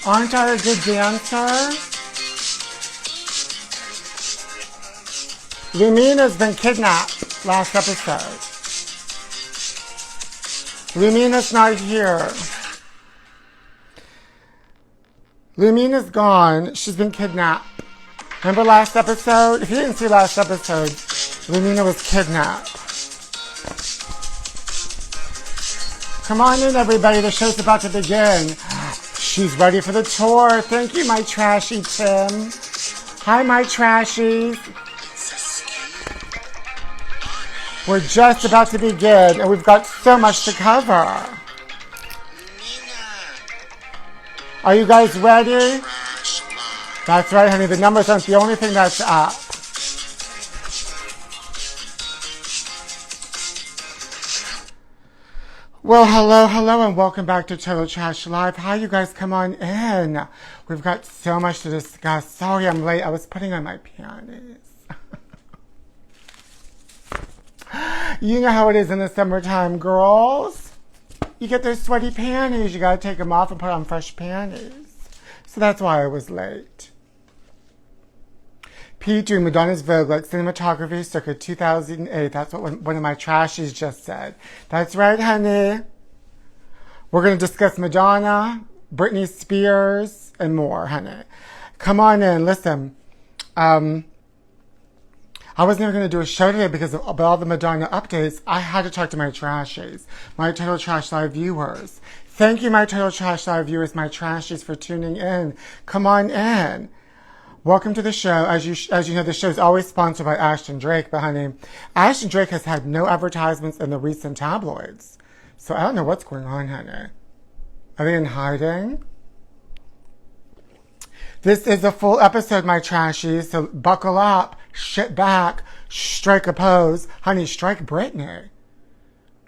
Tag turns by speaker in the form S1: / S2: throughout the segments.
S1: Aren't I a good dancer? Lumina's been kidnapped last episode. Lumina's not here. Lumina's gone. She's been kidnapped. Remember last episode? If you didn't see last episode, Lumina was kidnapped. Come on in, everybody. The show's about to begin. She's ready for the tour. Thank you, my trashy Tim. Hi, my trashies. We're just about to begin, and we've got so much to cover. Are you guys ready? That's right, honey. The numbers aren't the only thing that's up. Well, hello, and welcome back to Total Trash Live. Hi, you guys. Come on in. We've got so much to discuss. Sorry I'm late. I was putting on my panties. You know how it is in the summertime, girls. You get those sweaty panties. You got to take them off and put on fresh panties. So that's why I was late. Pete doing Madonna's Vogue, like cinematography circa 2008. That's what one of my trashies just said. That's right, honey. We're going to discuss Madonna, Britney Spears, and more, honey. Come on in. Listen, I wasn't even going to do a show today because of all the Madonna updates. I had to talk to my trashies, my Total Trash Live viewers. Thank you, my Total Trash Live viewers, my trashies, for tuning in. Come on in. Welcome to the show. As you know, the show is always sponsored by Ashton Drake, but honey, Ashton Drake has had no advertisements in the recent tabloids. So I don't know what's going on, honey. Are they in hiding? This is a full episode, my trashies, so buckle up, shit back, strike a pose. Honey, strike Britney.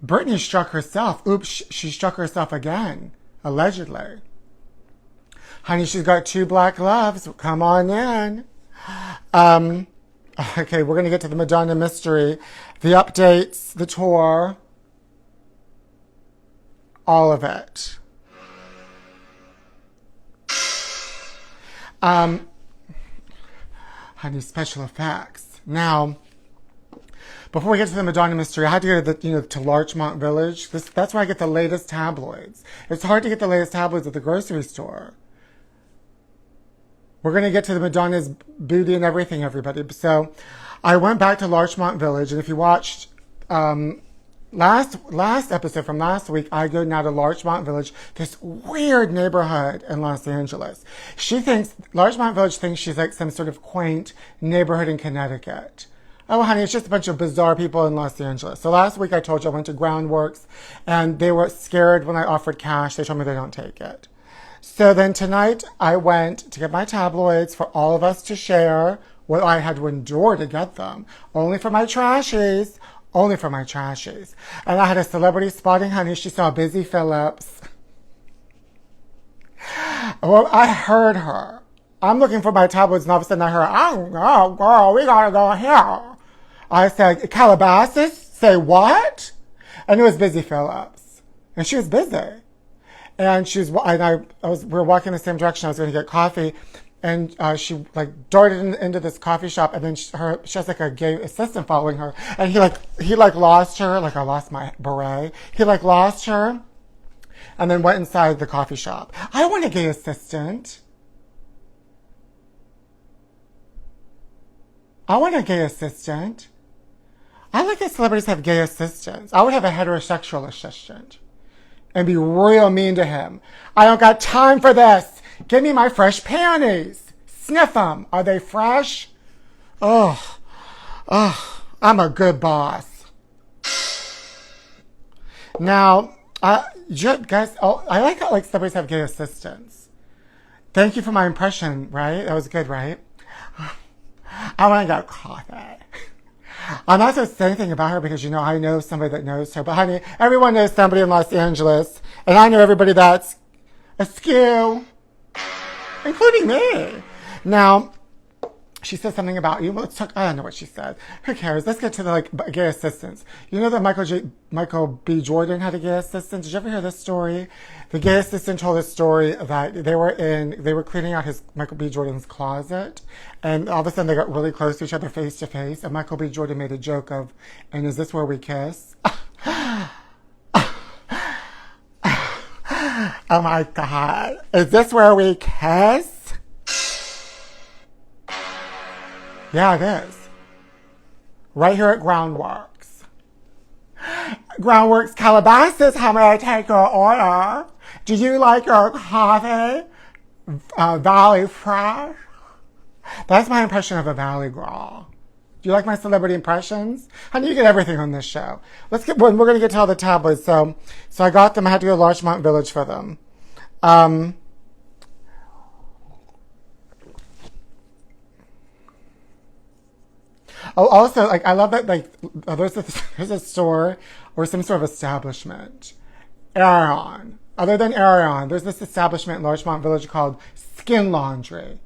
S1: Britney struck herself. Oops, she struck herself again, allegedly. Honey, she's got 2 black gloves. Come on in. Okay, we're going to get to the Madonna Mystery. The updates, the tour, all of it. Honey, special effects. Now, before we get to the Madonna Mystery, I had to go to Larchmont Village. That's where I get the latest tabloids. It's hard to get the latest tabloids at the grocery store. We're going to get to the Madonna's booty and everything, everybody. So I went back to Larchmont Village, and if you watched last episode from last week, I go now to Larchmont Village, this weird neighborhood in Los Angeles. Larchmont Village thinks she's like some sort of quaint neighborhood in Connecticut. Oh, honey, it's just a bunch of bizarre people in Los Angeles. So last week I told you I went to Groundworks, and they were scared when I offered cash. They told me they don't take it. So then tonight I went to get my tabloids for all of us to share. Well, I had to endure to get them. Only for my trashies. Only for my trashies. And I had a celebrity spotting, honey. She saw Busy Phillips. Well, I heard her. I'm looking for my tabloids, and all of a sudden I heard, oh, girl, we gotta go here. I said, Calabasas? Say what? And it was Busy Phillips. And she was busy. And we were walking in the same direction. I was going to get coffee, and she like darted into this coffee shop, and then she has like a gay assistant following her, and he lost her, like I lost my beret. He lost her, and then went inside the coffee shop. I want a gay assistant. I want a gay assistant. I like that celebrities have gay assistants. I would have a heterosexual assistant. And be real mean to him. I don't got time for this. Give me my fresh panties. Sniff them. Are they fresh? I'm a good boss. Now, guys, I like how celebrities have gay assistants. Thank you for my impression, right? That was good, right? I want to get coffee. I'm not going to say anything about her because, I know somebody that knows her. But, honey, everyone knows somebody in Los Angeles. And I know everybody that's askew, including me. Now, she said something about, let's talk, I don't know what she said. Who cares? Let's get to the, like, gay assistants. You know that Michael B. Jordan had a gay assistant? Did you ever hear this story? The gay assistant told a story that they were cleaning out Michael B. Jordan's closet, and all of a sudden they got really close to each other face to face, and Michael B. Jordan made a joke of, and is this where we kiss? Oh my God. Is this where we kiss? Yeah, it is. Right here at Groundworks. Groundworks Calabasas, how may I take your order? Do you like your coffee Valley Fresh? That's my impression of a Valley girl. Do you like my celebrity impressions? Honey, you get everything on this show. We're going to get to all the tabloids. So I got them. I had to go to Larchmont Village for them. Oh, also, like, I love that, like, there's a store or some sort of establishment. Arion. Other than Arion, there's this establishment in Larchmont Village called Skin Laundry.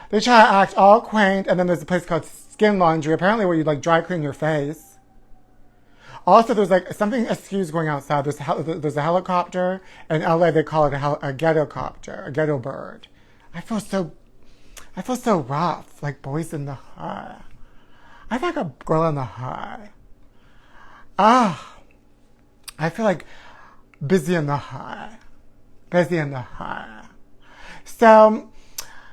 S1: They try to act all quaint, and then there's a place called Skin Laundry, apparently where you, like, dry clean your face. Also, there's, like, something askew going outside. There's a helicopter. In LA, they call it a ghetto copter, a ghetto bird. I feel so rough, like boys in the hood. I feel like a girl in the hood. I feel like busy in the hood. Busy in the hood. So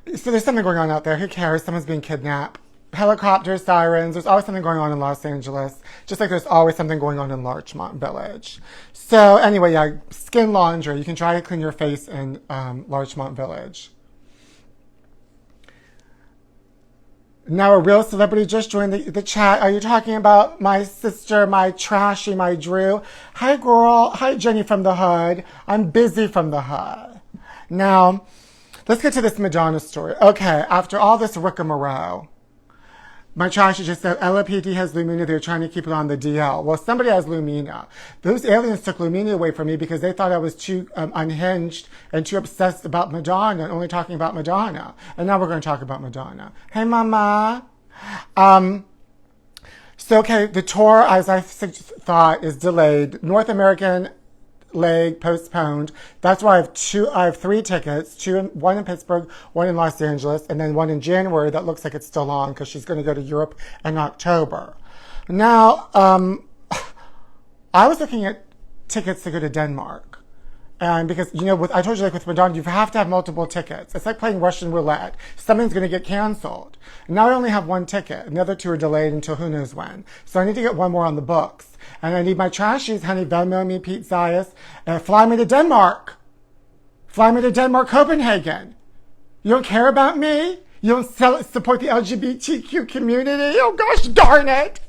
S1: there's something going on out there. Who cares? Someone's being kidnapped. Helicopters, sirens. There's always something going on in Los Angeles. Just like there's always something going on in Larchmont Village. So anyway, yeah, Skin Laundry. You can try to clean your face in Larchmont Village. Now a real celebrity just joined the chat. Are you talking about my sister, my Trashy, my Drew? Hi, girl. Hi, Jenny from the hood. I'm busy from the hood. Now, let's get to this Madonna story. Okay, after all this rigmarole, my Trashy just said, LAPD has Lumina. They're trying to keep it on the DL. Well, somebody has Lumina. Those aliens took Lumina away from me because they thought I was too unhinged and too obsessed about Madonna and only talking about Madonna. And now we're going to talk about Madonna. Hey, Mama. So, okay, the tour, as I thought, is delayed. North American leg postponed. That's why I have 3 tickets, one in Pittsburgh, one in Los Angeles, and then one in January that looks like it's still on because she's going to go to Europe in October. Now, I was looking at tickets to go to Denmark. And because, I told you, like with Madonna, you have to have multiple tickets. It's like playing Russian roulette. Something's going to get canceled. Now I only have 1 ticket. And the other 2 are delayed until who knows when. So I need to get 1 more on the books. And I need my Trashies, honey, Venmo me, Pete Zayas, and fly me to Denmark. Fly me to Denmark, Copenhagen. You don't care about me? You don't support the LGBTQ community? Oh, gosh darn it.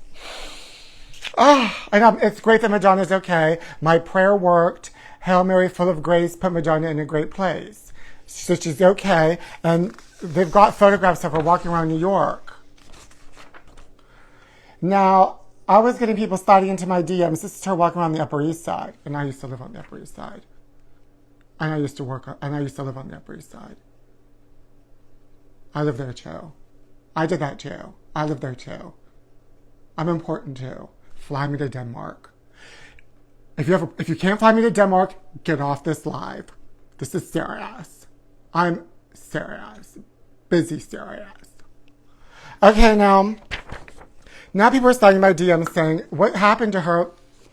S1: Oh, and it's great that Madonna's okay. My prayer worked. Hail Mary, full of grace, put Madonna in a great place. So she's okay. And they've got photographs of her walking around New York. Now, I was getting people sliding into my DMs. This is her walking around the Upper East Side. And I used to live on the Upper East Side. And I used to live on the Upper East Side. I live there too. I did that too. I live there too. I'm important too. Fly me to Denmark. If you can't fly me to Denmark, get off this live. This is serious. I'm serious. Busy serious. Okay, now people are starting my DMs saying, what happened to her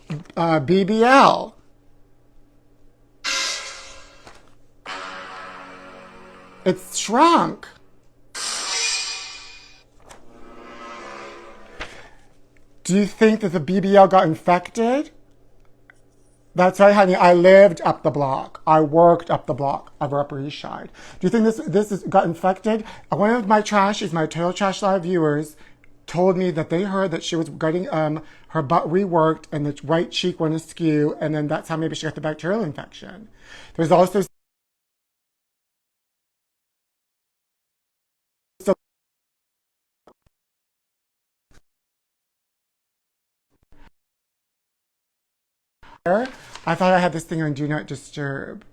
S1: BBL? It's shrunk. Do you think that the BBL got infected? That's right, honey. I lived up the block. I worked up the block of Upper East Side. Do you think this got infected? One of my Trashies, my Total Trash Live viewers, told me that they heard that she was getting her butt reworked and the right cheek went askew, and then that's how maybe she got the bacterial infection. There's also I thought I had this thing on Do Not Disturb.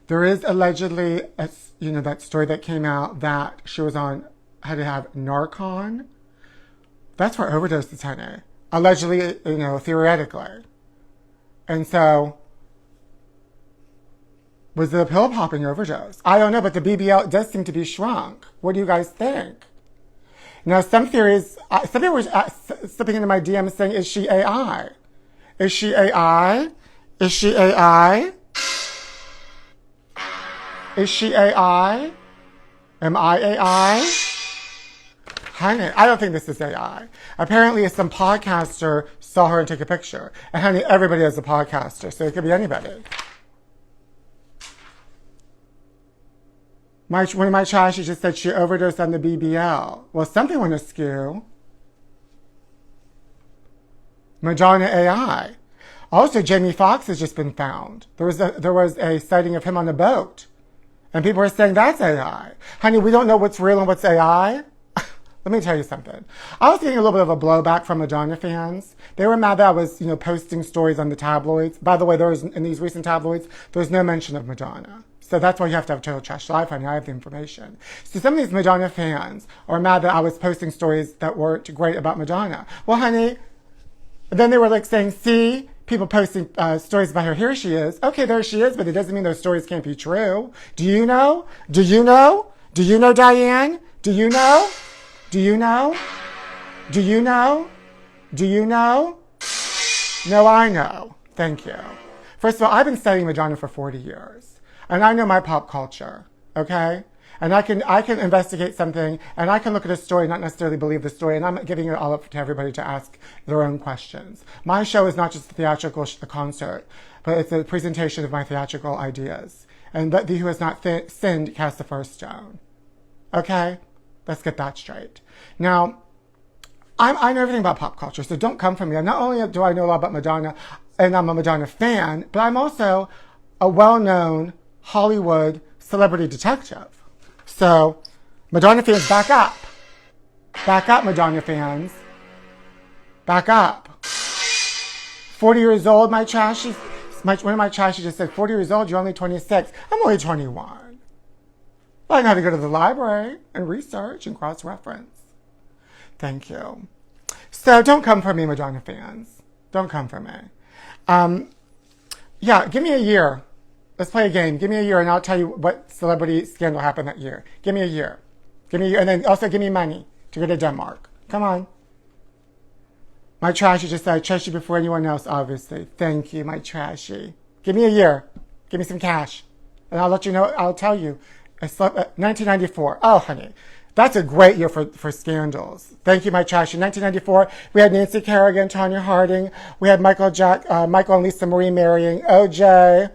S1: There is allegedly, that story that came out that she was on, had to have Narcan. That's for overdoses, honey. Allegedly, theoretically. And so, was it a pill popping overdose? I don't know, but the BBL does seem to be shrunk. What do you guys think? Now, some theories, some people were slipping into my DM saying, is she AI? Is she AI? Is she AI? Is she AI? Am I AI? Honey, I don't think this is AI. Apparently, some podcaster saw her and took a picture. And honey, everybody is a podcaster, so it could be anybody. One of my trashies just said she overdosed on the BBL. Well, something went askew. Madonna AI. Also, Jamie Foxx has just been found. There was a sighting of him on a boat. And people are saying that's AI. Honey, we don't know what's real and what's AI. Let me tell you something. I was getting a little bit of a blowback from Madonna fans. They were mad that I was, posting stories on the tabloids. By the way, in these recent tabloids, there's no mention of Madonna. So that's why you have to have Total Trash Live, honey. I have the information. So some of these Madonna fans are mad that I was posting stories that weren't great about Madonna. Well, honey, then they were like saying, see, people posting stories about her. Here she is. Okay, there she is, but it doesn't mean those stories can't be true. Do you know? Do you know? Do you know, Diane? Do you know? Do you know? Do you know? Do you know? No, I know. Thank you. First of all, I've been studying Madonna for 40 years. And I know my pop culture, okay? And I can investigate something, and I can look at a story, not necessarily believe the story, and I'm giving it all up to everybody to ask their own questions. My show is not just a theatrical concert, but it's a presentation of my theatrical ideas. And that he who has not sinned cast the first stone. Okay? Let's get that straight. Now, I know everything about pop culture, so don't come for me. Not only do I know a lot about Madonna, and I'm a Madonna fan, but I'm also a well-known Hollywood celebrity detective. So, Madonna fans, back up. Back up, Madonna fans. Back up. 40 years old, one of my trashies just said, 40 years old, you're only 26. I'm only 21. I know how to go to the library and research and cross-reference. Thank you. So don't come for me, Madonna fans. Don't come for me. Yeah, give me a year. Let's play a game. Give me a year, and I'll tell you what celebrity scandal happened that year. Give me a year. Give me a year, and then also give me money to go to Denmark. Come on. My trashy just said, I trust you before anyone else, obviously. Thank you, my trashy. Give me a year. Give me some cash. And I'll let you know, I'll tell you. 1994. Oh, honey. That's a great year for scandals. Thank you, my trashy. 1994, we had Nancy Kerrigan, Tonya Harding. We had Michael and Lisa Marie marrying OJ.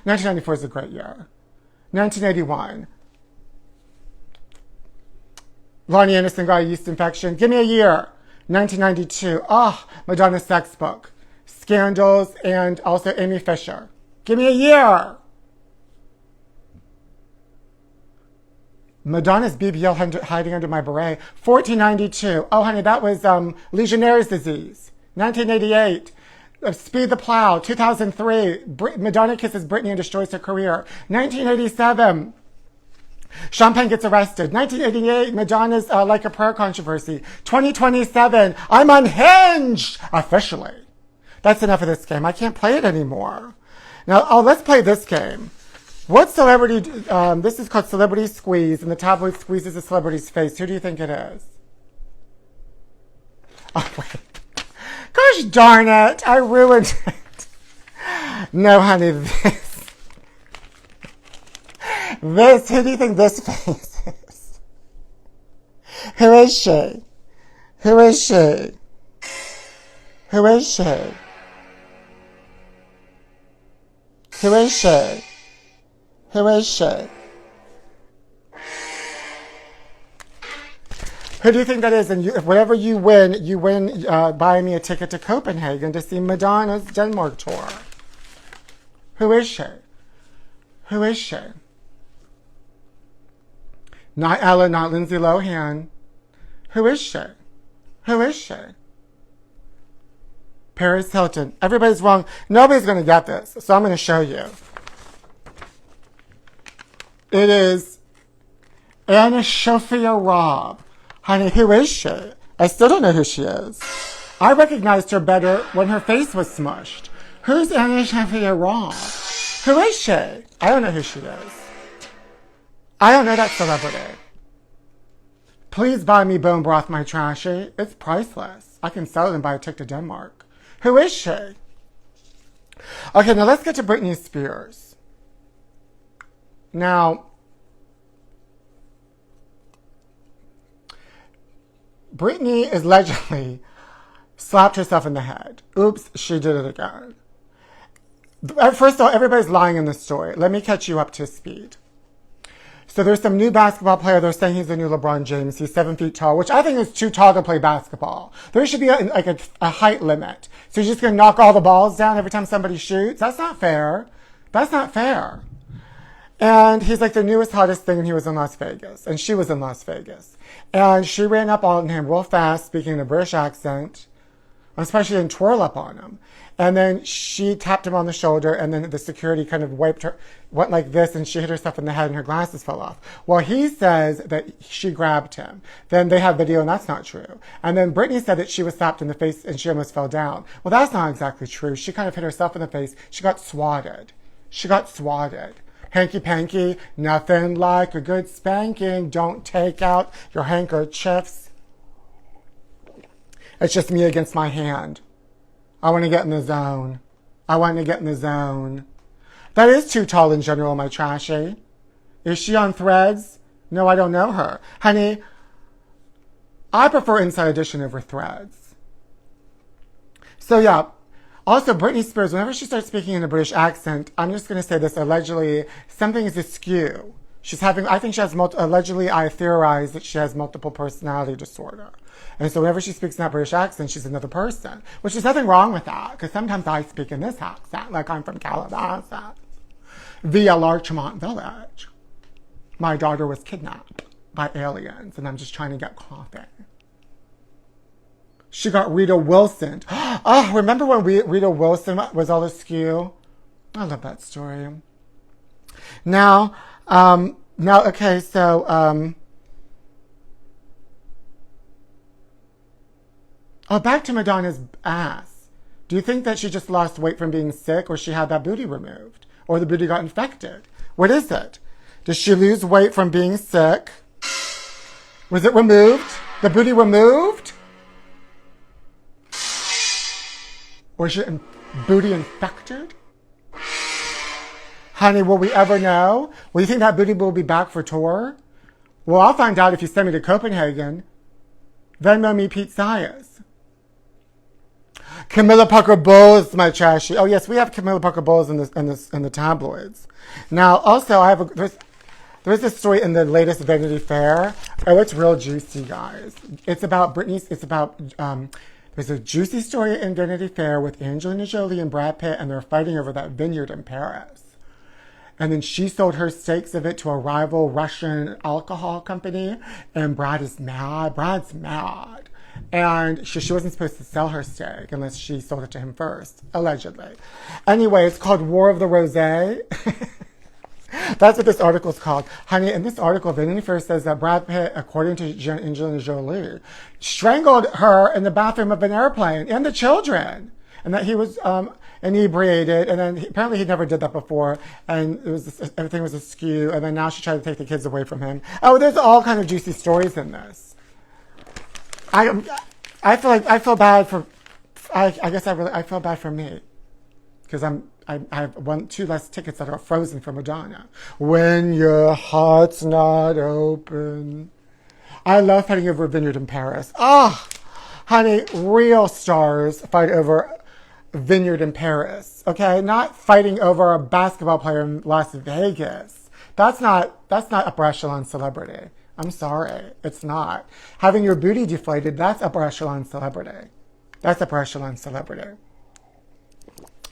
S1: 1994 is a great year. 1981. Lonnie Anderson got a yeast infection. Give me a year. 1992. Madonna's sex book. Scandals and also Amy Fisher. Give me a year. Madonna's BBL hiding under my beret. 1492. Oh, honey, that was Legionnaire's disease. 1988. Speed the Plow. 2003. Madonna kisses Britney and destroys her career. 1987. Sean Penn gets arrested. 1988. Madonna's Like a Prayer controversy. 2027. I'm unhinged. Officially. That's enough of this game. I can't play it anymore. Now, let's play this game. What celebrity, this is called Celebrity Squeeze, and the tabloid squeezes a celebrity's face. Who do you think it is? Oh, wait. Gosh darn it, I ruined it. No, honey, who do you think this face is? Who is she? Who is she? Who is she? Who is she? Who is she? Who do you think that is? And whatever you win buying me a ticket to Copenhagen to see Madonna's Denmark tour. Who is she? Who is she? Not Ella, not Lindsay Lohan. Who is she? Who is she? Paris Hilton. Everybody's wrong. Nobody's going to get this, so I'm going to show you. It is Anna Sophia Robb. Honey, who is she? I still don't know who she is. I recognized her better when her face was smushed. Who's Anna Sophia Robb? Who is she? I don't know who she is. I don't know that celebrity. Please buy me bone broth, my trashy. It's priceless. I can sell it and buy a ticket to Denmark. Who is she? Okay, now let's get to Britney Spears. Now, Britney is allegedly slapped herself in the head. Oops, she did it again. First of all, everybody's lying in this story. Let me catch you up to speed. So there's some new basketball player. They're saying he's the new LeBron James. He's 7 feet tall, which I think is too tall to play basketball. There should be a height limit. So you're just going to knock all the balls down every time somebody shoots? That's not fair. That's not fair. And he's like the newest, hottest thing, and he was in Las Vegas. And she was in Las Vegas. And she ran up on him real fast, speaking in a British accent. Especially didn't twirl up on him. And then she tapped him on the shoulder, and then the security kind of went like this, and she hit herself in the head, and her glasses fell off. Well, he says that she grabbed him. Then they have video, and that's not true. And then Britney said that she was slapped in the face, and she almost fell down. Well, that's not exactly true. She kind of hit herself in the face. She got swatted. She got swatted. Hanky-panky, nothing like a good spanking. Don't take out your handkerchiefs. It's just me against my hand. I want to get in the zone. I want to get in the zone. That is too tall in general, my trashy. Is she on Threads? No, I don't know her. Honey, I prefer Inside Edition over Threads. So yeah, also Britney Spears, whenever she starts speaking in a British accent, I'm just going to say this, allegedly, something is askew. She's having, I think she has, allegedly I theorize that she has multiple personality disorder. And so whenever she speaks in that British accent, she's another person. Which there's nothing wrong with that, because sometimes I speak in this accent, like I'm from Calabasas, via Larchmont Village. My daughter was kidnapped by aliens, and I'm just trying to get coffee. She got Rita Wilson. Oh, remember when Rita Wilson was all askew? I love that story. Now, okay, so, oh, back to Madonna's ass. Do you think that she just lost weight from being sick, or she had that booty removed? Or the booty got infected? What is it? Does she lose weight from being sick? Was it removed? The booty removed? Or is she booty infected? Honey, will we ever know? Will you think that booty will be back for tour? Well, I'll find out if you send me to Copenhagen. Venmo me Pete Sayers. Camilla Parker Bowles, my trashy. Oh yes, we have Camilla Parker Bowles in the tabloids. Now, also, there's this story in the latest Vanity Fair. Oh, it's real juicy, guys. It's about Britney's. There's a juicy story in Vanity Fair with Angelina Jolie and Brad Pitt, and they're fighting over that vineyard in Paris. And then she sold her stakes of it to a rival Russian alcohol company, and Brad is mad. Brad's mad. And she wasn't supposed to sell her stake unless she sold it to him first, allegedly. Anyway, it's called War of the Rosé. That's what this article is called. Honey, in this article, Vanity Fair says that Brad Pitt, according to Angelina Jolie, strangled her in the bathroom of an airplane and the children. And that he was inebriated, and then apparently he never did that before, and everything was askew, and then now she tried to take the kids away from him. Oh, there's all kind of juicy stories in this. I feel bad for, I feel bad for me, because I have two less tickets that are frozen for Madonna. When your heart's not open. I love fighting over a vineyard in Paris. Ah, honey, real stars fight over a vineyard in Paris. Okay, not fighting over a basketball player in Las Vegas. That's not upper echelon celebrity. I'm sorry, it's not. Having your booty deflated, that's upper echelon celebrity. That's upper echelon celebrity.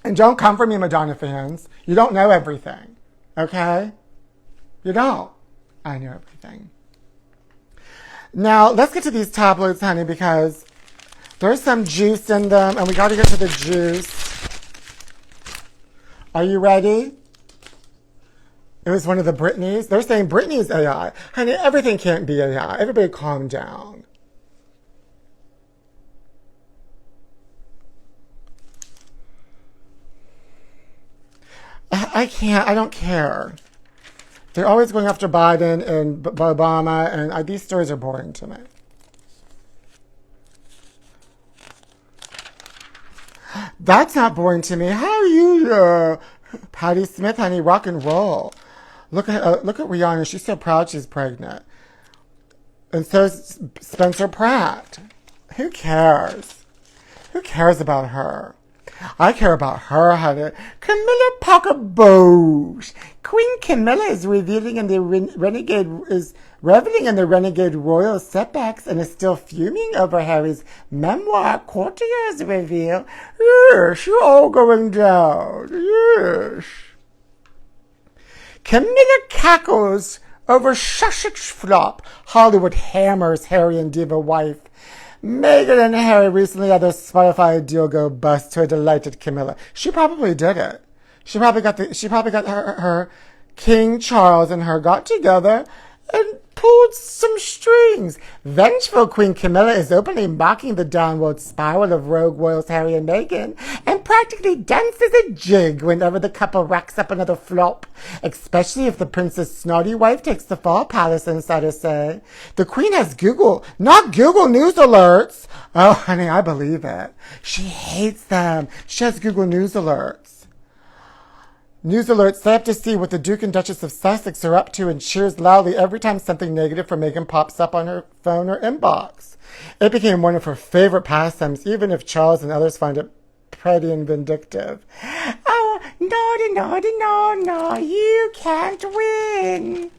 S1: And don't come for me, Madonna fans. You don't know everything, okay? You don't. I know everything. Now, let's get to these tabloids, honey, because there's some juice in them, and we got to get to the juice. Are you ready? It was one of the Britneys. They're saying Britney's AI. Honey, everything can't be AI. Everybody calm down. I can't. I don't care. They're always going after Biden and Obama, and these stories are boring to me. That's not boring to me. How are you, Patti Smith, honey? Rock and roll. Look at Rihanna. She's so proud she's pregnant. And so is Spencer Pratt. Who cares? Who cares about her? I care about her, honey. Camilla Parker Bowles. Queen Camilla is reveling in the renegade royal setbacks and is still fuming over Harry's memoir. Courtiers reveal, yes, you're all going down. Yes. Camilla cackles over Sussex flop. Hollywood hammers Harry and diva wife. Meghan and Harry recently had their Spotify deal go bust to a delighted Camilla. She probably did it. She probably got her King Charles and her got together and pulled some strings. Vengeful Queen Camilla is openly mocking the downward spiral of rogue royals Harry and Meghan and practically dances a jig whenever the couple racks up another flop, especially if the prince's snotty wife takes the fall, palace insiders say. The Queen has not Google News alerts. Oh, honey, I believe it. She hates them. She has Google News alerts. News alerts stay up to see what the Duke and Duchess of Sussex are up to and cheers loudly every time something negative for Meghan pops up on her phone or inbox. It became one of her favorite pastimes, even if Charles and others find it petty and vindictive. Oh, no, you can't win.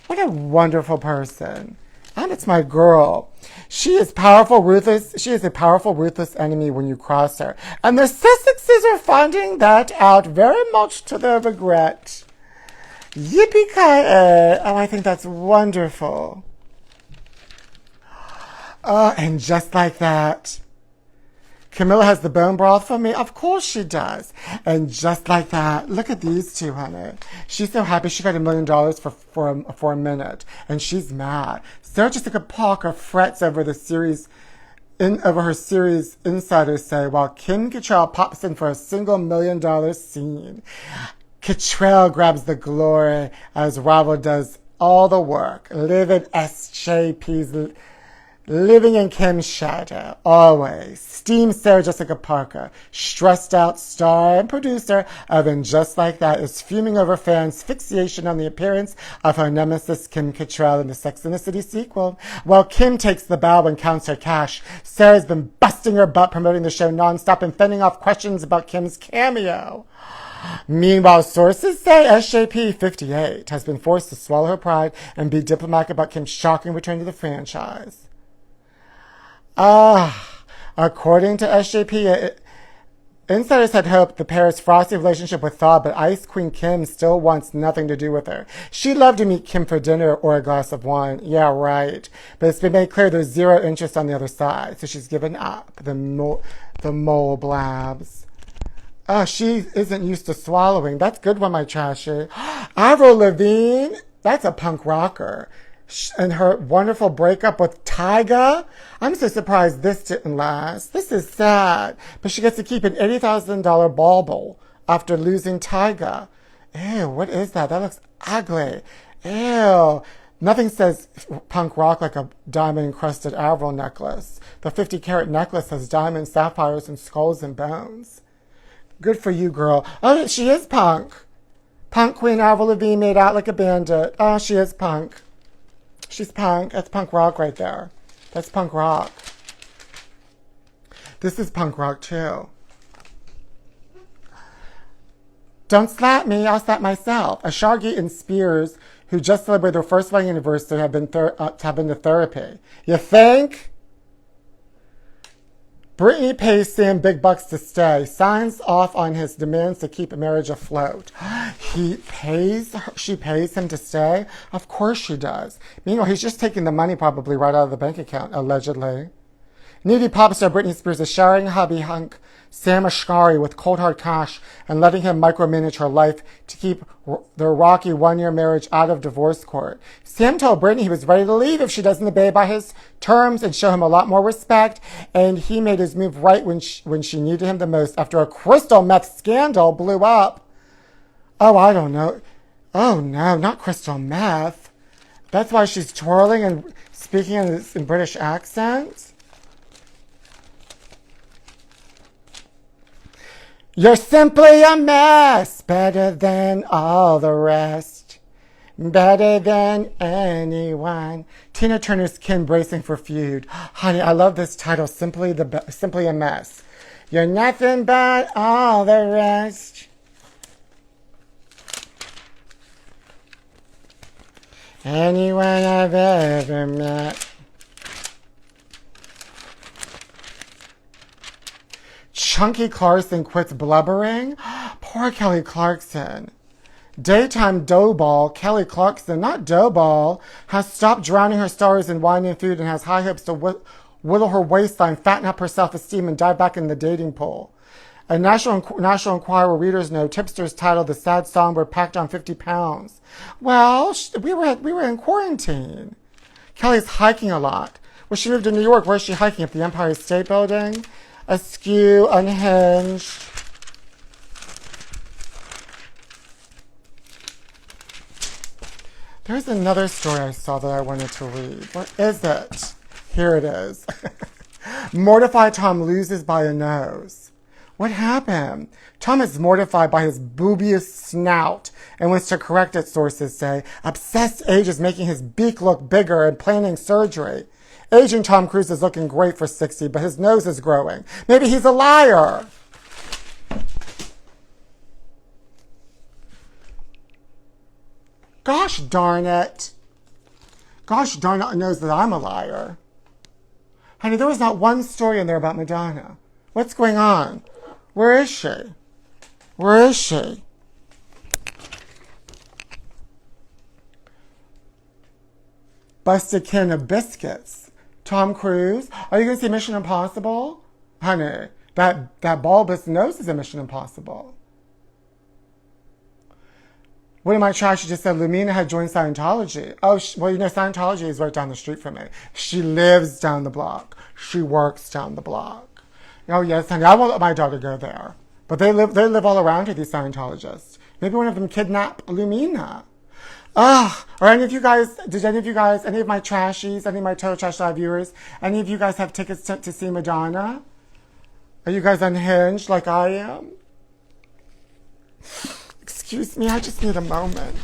S1: What a wonderful person. And it's my girl. She is powerful, ruthless. She is a powerful, ruthless enemy when you cross her. And the Sussexes are finding that out very much to their regret. Yippee-ki-yay. Oh, I think that's wonderful. Oh, and just like that, Camilla has the bone broth for me? Of course she does. And just like that, look at these two, honey. She's so happy she got $1 million for a minute. And she's mad. Sarah Jessica Parker frets over her series, insiders say, while Kim Cattrall pops in for a single $1 million scene. Cattrall grabs the glory as Rival does all the work. Living in Kim's shadow, always. Steam Sarah Jessica Parker, stressed out star and producer of And Just Like That, is fuming over fans' fixation on the appearance of her nemesis Kim Cattrall in the Sex and the City sequel. While Kim takes the bow and counts her cash, Sarah's been busting her butt promoting the show nonstop and fending off questions about Kim's cameo. Meanwhile, sources say SJP 58 has been forced to swallow her pride and be diplomatic about Kim's shocking return to the franchise. According to SJP, insiders had hoped the pair's frosty relationship would thaw, but Ice Queen Kim still wants nothing to do with her. She'd love to meet Kim for dinner or a glass of wine. Yeah, right. But it's been made clear there's zero interest on the other side, so she's given up. The mole blabs. Oh, she isn't used to swallowing. That's good one, my trashy. Avril Lavigne, that's a punk rocker. And her wonderful breakup with Tyga. I'm so surprised this didn't last. This is sad. But she gets to keep an $80,000 bauble after losing Tyga. Ew, what is that? That looks ugly. Ew. Nothing says punk rock like a diamond-encrusted Avril necklace. The 50-carat necklace has diamonds, sapphires, and skulls and bones. Good for you, girl. Oh, she is punk. Punk queen Avril Lavigne made out like a bandit. Oh, she is punk. She's punk. That's punk rock right there. That's punk rock. This is punk rock too. Don't slap me, I'll slap myself. Ashagi and Spears, who just celebrated their first wedding anniversary, have been to therapy. You think? Britney pays Sam big bucks to stay, signs off on his demands to keep a marriage afloat. She pays him to stay? Of course she does. Meanwhile, he's just taking the money probably right out of the bank account, allegedly. Needy pop star Britney Spears is showering hubby hunk Sam Asghari with cold hard cash and letting him micromanage her life to keep their rocky one-year marriage out of divorce court. Sam told Britney he was ready to leave if she doesn't obey by his terms and show him a lot more respect, and he made his move right when she needed him the most after a crystal meth scandal blew up. Oh, I don't know. Oh no, not crystal meth. That's why she's twirling and speaking in British accent. You're simply a mess, better than all the rest, better than anyone. Tina Turner's Kim bracing for feud. Honey, I love this title, Simply a Mess. You're nothing but all the rest. Anyone I've ever met. Chunky Clarkson quits blubbering. Poor Kelly Clarkson. Daytime doughball Kelly Clarkson, not doughball, has stopped drowning her stars in wine and food and has high hopes to whittle her waistline, fatten up her self-esteem, and dive back in the dating pool. A National Enquirer readers know tipsters titled The Sad Songbird packed on 50 pounds. Well, we were in quarantine. Kelly's hiking a lot. When she moved to New York, where is she hiking? At the Empire State Building? Askew, unhinged. There's another story I saw that I wanted to read. What is it? Here it is. Mortified Tom loses by a nose. What happened? Tom is mortified by his boobiest snout and wants to correct it, sources say. Obsessed age is making his beak look bigger and planning surgery. Aging Tom Cruise is looking great for 60, but his nose is growing. Maybe he's a liar. Gosh darn it. Gosh darn it knows that I'm a liar. Honey, there was not one story in there about Madonna. What's going on? Where is she? Where is she? Busted can of biscuits. Tom Cruise. Are you going to see Mission Impossible? Honey, that bulbous nose is a Mission Impossible. One of my trashy just said Lumina had joined Scientology. Oh, well, you know, Scientology is right down the street from me. She lives down the block. She works down the block. Oh, yes, honey, I won't let my daughter go there. But they live all around here, these Scientologists. Maybe one of them kidnapped Lumina. Or any of you guys, any of my trashies, any of my Total Trash Live viewers, any of you guys have tickets to see Madonna? Are you guys unhinged like I am? Excuse me, I just need a moment.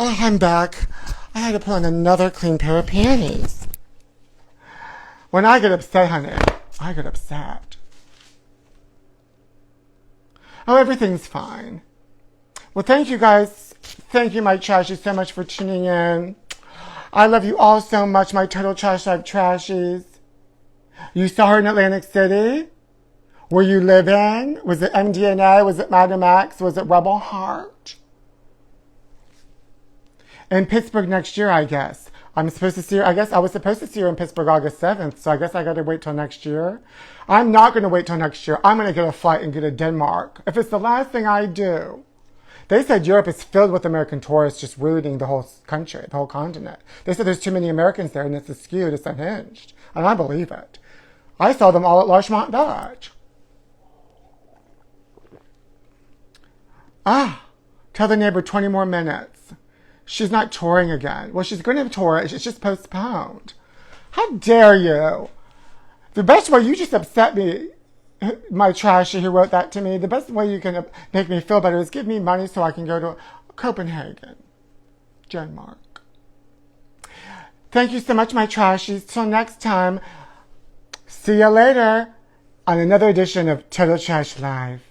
S1: Oh, I'm back. I had to put on another clean pair of panties. When I get upset, honey, I get upset. Oh, everything's fine. Well, thank you guys. Thank you, my trashies, so much for tuning in. I love you all so much, my Total Trash Live trashies. You saw her in Atlantic City? Were you living? Was it MDNA? Was it Madam X? Was it Rebel Heart? In Pittsburgh next year, I guess. I'm supposed to see her. I guess I was supposed to see her in Pittsburgh August 7th, so I guess I got to wait till next year. I'm not going to wait till next year. I'm going to get a flight and get to Denmark. If it's the last thing I do. They said Europe is filled with American tourists just ruining the whole country, the whole continent. They said there's too many Americans there and it's skewed, it's unhinged. And I believe it. I saw them all at Larchmont Dodge. Tell the neighbor 20 more minutes. She's not touring again. Well, she's going to tour. It's just postponed. How dare you? The best way, you just upset me, my trashy who wrote that to me. The best way you can make me feel better is give me money so I can go to Copenhagen, Denmark. Thank you so much, my trashies. Till next time, see you later on another edition of Total Trash Live.